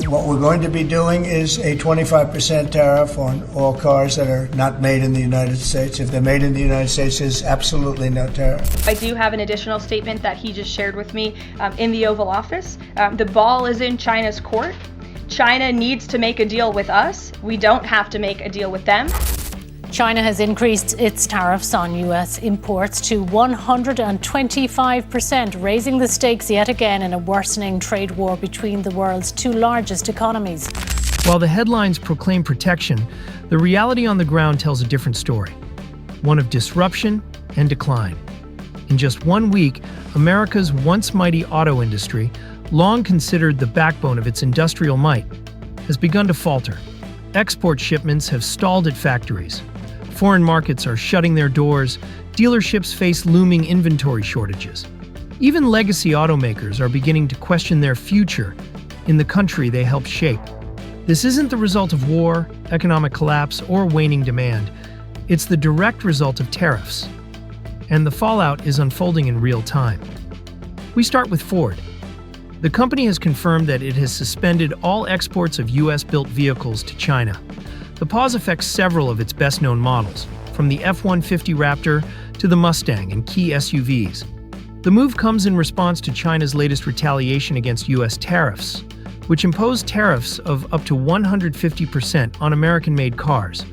What we're going to be doing is a 25% tariff on all cars that are not made in the United States. If they're made in the United States, there's absolutely no tariff. I do have an additional statement that he just shared with me in the Oval Office. The ball is in China's court. China needs to make a deal with us. We don't have to make a deal with them. China has increased its tariffs on U.S. imports to 125%, raising the stakes yet again in a worsening trade war between the world's two largest economies. While the headlines proclaim protection, the reality on the ground tells a different story, one of disruption and decline. In just 1 week, America's once mighty auto industry, long considered the backbone of its industrial might, has begun to falter. Export shipments have stalled at factories. Foreign markets are shutting their doors. Dealerships face looming inventory shortages. Even legacy automakers are beginning to question their future in the country they helped shape. This isn't the result of war, economic collapse, or waning demand. It's the direct result of tariffs. And the fallout is unfolding in real time. We start with Ford. The company has confirmed that it has suspended all exports of U.S.-built vehicles to China. The pause affects several of its best-known models, from the F-150 Raptor to the Mustang and key SUVs. The move comes in response to China's latest retaliation against U.S. tariffs, which imposed tariffs of up to 150% on American-made cars.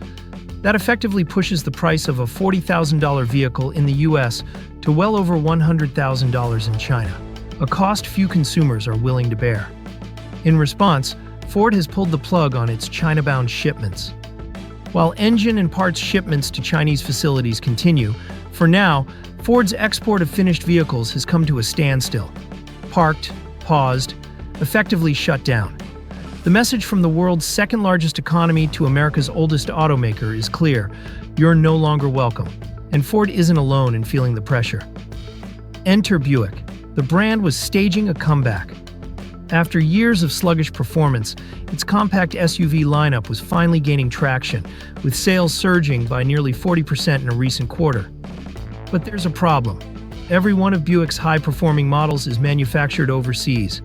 That effectively pushes the price of a $40,000 vehicle in the U.S. to well over $100,000 in China, a cost few consumers are willing to bear. In response, Ford has pulled the plug on its China-bound shipments. While engine and parts shipments to Chinese facilities continue, for now, Ford's export of finished vehicles has come to a standstill. Parked, paused, effectively shut down. The message from the world's second-largest economy to America's oldest automaker is clear: you're no longer welcome. And Ford isn't alone in feeling the pressure. Enter Buick. The brand was staging a comeback. After years of sluggish performance, its compact SUV lineup was finally gaining traction, with sales surging by nearly 40% in a recent quarter. But there's a problem. Every one of Buick's high-performing models is manufactured overseas.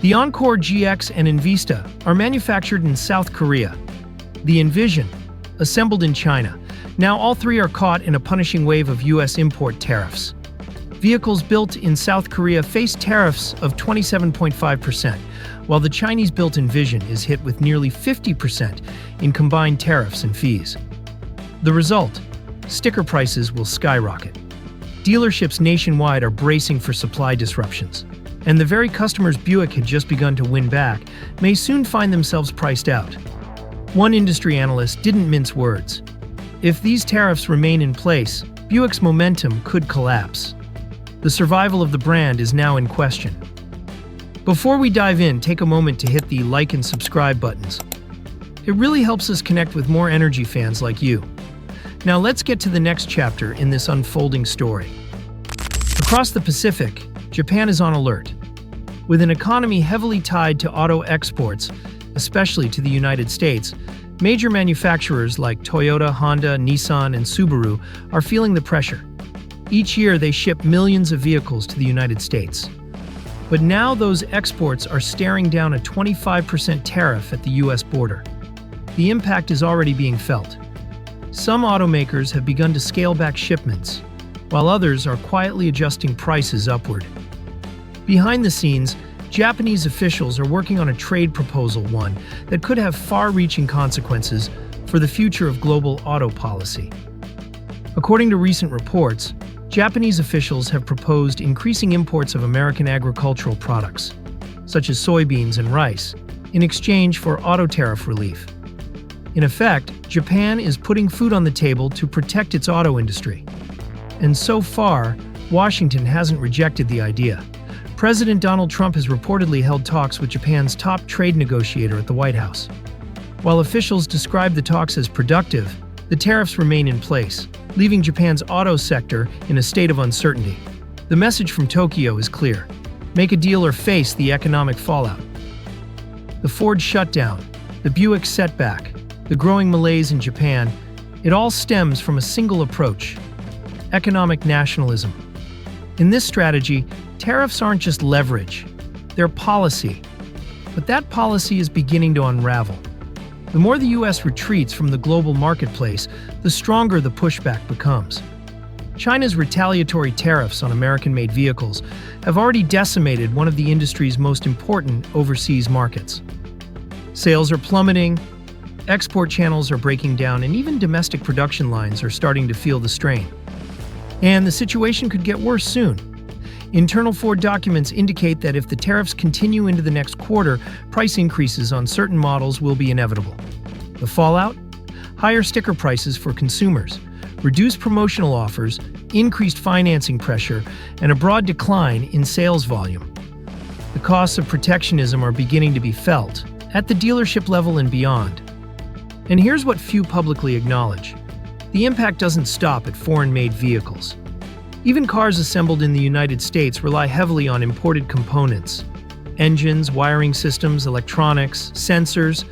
The Encore GX and Envista are manufactured in South Korea. The Envision, assembled in China. Now all three are caught in a punishing wave of U.S. import tariffs. Vehicles built in South Korea face tariffs of 27.5%, while the Chinese-built Envision is hit with nearly 50% in combined tariffs and fees. The result? Sticker prices will skyrocket. Dealerships nationwide are bracing for supply disruptions, and the very customers Buick had just begun to win back may soon find themselves priced out. One industry analyst didn't mince words. If these tariffs remain in place, Buick's momentum could collapse. The survival of the brand is now in question. Before we dive in, take a moment to hit the like and subscribe buttons. It really helps us connect with more energy fans like you. Now let's get to the next chapter in this unfolding story. Across the Pacific, Japan is on alert. With an economy heavily tied to auto exports, especially to the United States, major manufacturers like Toyota, Honda, Nissan, and Subaru are feeling the pressure. Each year, they ship millions of vehicles to the United States. But now those exports are staring down a 25% tariff at the U.S. border. The impact is already being felt. Some automakers have begun to scale back shipments, while others are quietly adjusting prices upward. Behind the scenes, Japanese officials are working on a trade proposal, one that could have far-reaching consequences for the future of global auto policy. According to recent reports, Japanese officials have proposed increasing imports of American agricultural products, such as soybeans and rice, in exchange for auto tariff relief. In effect, Japan is putting food on the table to protect its auto industry. And so far, Washington hasn't rejected the idea. President Donald Trump has reportedly held talks with Japan's top trade negotiator at the White House. While officials describe the talks as productive, the tariffs remain in place, leaving Japan's auto sector in a state of uncertainty. The message from Tokyo is clear: make a deal or face the economic fallout. The Ford shutdown, the Buick setback, the growing malaise in Japan, it all stems from a single approach: economic nationalism. In this strategy, tariffs aren't just leverage, they're policy. But that policy is beginning to unravel. The more the U.S. retreats from the global marketplace, the stronger the pushback becomes. China's retaliatory tariffs on American-made vehicles have already decimated one of the industry's most important overseas markets. Sales are plummeting, export channels are breaking down, and even domestic production lines are starting to feel the strain. And the situation could get worse soon. Internal Ford documents indicate that if the tariffs continue into the next quarter, price increases on certain models will be inevitable. The fallout? Higher sticker prices for consumers, reduced promotional offers, increased financing pressure, and a broad decline in sales volume. The costs of protectionism are beginning to be felt, at the dealership level and beyond. And here's what few publicly acknowledge. The impact doesn't stop at foreign-made vehicles. Even cars assembled in the United States rely heavily on imported components. Engines, wiring systems, electronics, sensors,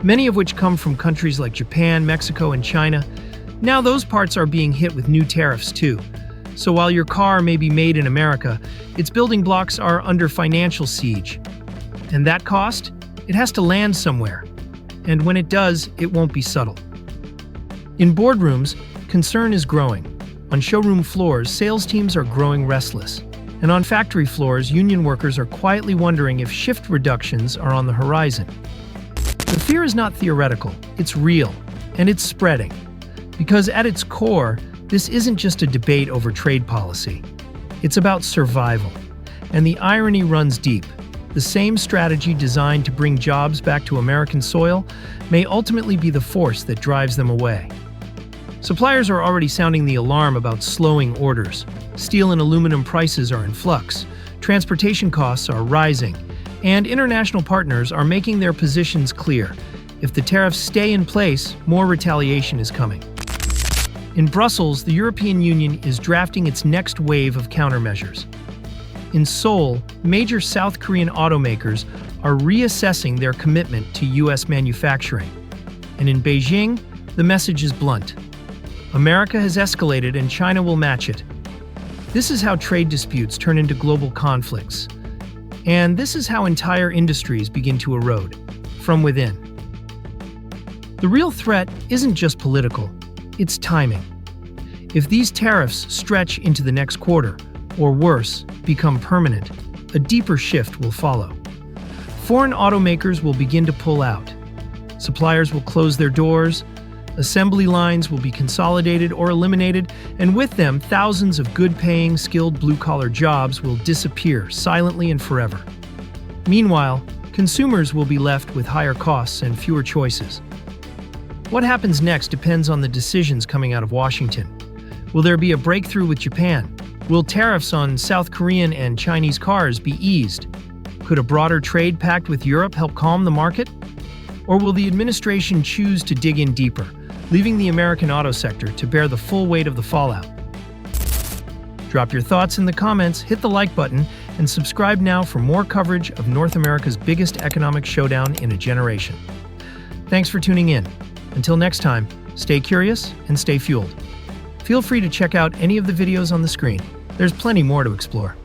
many of which come from countries like Japan, Mexico, and China. Now those parts are being hit with new tariffs too. So while your car may be made in America, its building blocks are under financial siege. And that cost? It has to land somewhere. And when it does, it won't be subtle. In boardrooms, concern is growing. On showroom floors, sales teams are growing restless. And on factory floors, union workers are quietly wondering if shift reductions are on the horizon. The fear is not theoretical, it's real, and it's spreading. Because at its core, this isn't just a debate over trade policy. It's about survival. And the irony runs deep. The same strategy designed to bring jobs back to American soil may ultimately be the force that drives them away. Suppliers are already sounding the alarm about slowing orders. Steel and aluminum prices are in flux, transportation costs are rising, and international partners are making their positions clear. If the tariffs stay in place, more retaliation is coming. In Brussels, the European Union is drafting its next wave of countermeasures. In Seoul, major South Korean automakers are reassessing their commitment to U.S. manufacturing. And in Beijing, the message is blunt. America has escalated and China will match it. This is how trade disputes turn into global conflicts. And this is how entire industries begin to erode, from within. The real threat isn't just political, it's timing. If these tariffs stretch into the next quarter, or worse, become permanent, a deeper shift will follow. Foreign automakers will begin to pull out. Suppliers will close their doors, assembly lines will be consolidated or eliminated, and with them, thousands of good-paying, skilled blue-collar jobs will disappear silently and forever. Meanwhile, consumers will be left with higher costs and fewer choices. What happens next depends on the decisions coming out of Washington. Will there be a breakthrough with Japan? Will tariffs on South Korean and Chinese cars be eased? Could a broader trade pact with Europe help calm the market? Or will the administration choose to dig in deeper, leaving the American auto sector to bear the full weight of the fallout? Drop your thoughts in the comments, hit the like button, and subscribe now for more coverage of North America's biggest economic showdown in a generation. Thanks for tuning in. Until next time, stay curious and stay fueled. Feel free to check out any of the videos on the screen. There's plenty more to explore.